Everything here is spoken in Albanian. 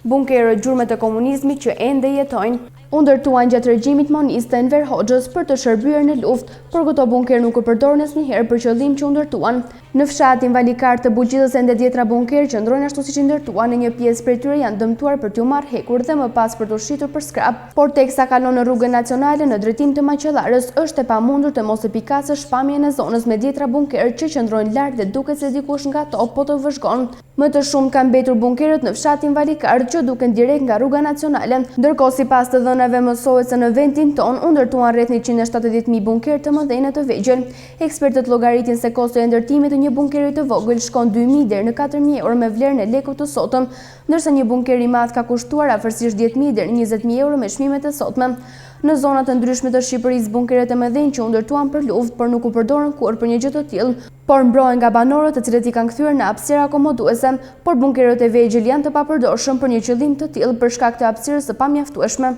bunkerët gjurmë të komunizmit që ende jetojnë. U ndërtuan gjatë regjimit monist të Enver Hoxhës për të shërbyer në luftë, por këto bunker nuk u përdorën asnjëherë për qëllim që u ndërtuan. Në fshatin Valikar të Bugjillës ende 10 bunker qëndrojnë ashtu siç i ndërtuan, në një pjesë prej tyre janë dëmtuar për t'u marrë hekur dhe më pas për t'u shitur për skrap. Por teksa kalon në rrugën nacionale në drejtim të Maqellarës, është e pamundur të mos e pikasësh pamjen e zonës me 10 bunker që qëndrojnë larg dhe duket se dikush nga to po të vëzhgon. Më të shumë kanë mbetur bunkerët në fshatin Valikar që duken direkt nga rruga nacionale, ndërkohë sipas të dhënave mësohet se në vendin ton u ndërtuan rreth 170.000 bunker të mëdhenj të vegjël. Ekspertët llogaritin se kosto e ndërtimit të një bunkeri të vogël shkon 2.000 deri në 4.000 euro me vlerën e lekut të sotëm, ndërsa një bunker i madh ka kushtuar afërsisht 10.000 deri në 20.000 euro me çmimet e sotme. Në zonat e ndryshme të Shqipërisë bunkeret e mëdhenj që u ndërtuan për luftë, por nuk u përdorën kurrë për një gjë të tillë, por mbrohen nga banorët të cilët i kanë kthyer në hapësira akomoduese, por bunkerët e vegjël janë të papërdorshëm për një qëllim të tillë për shkak të hapësirës së pamjaftueshme.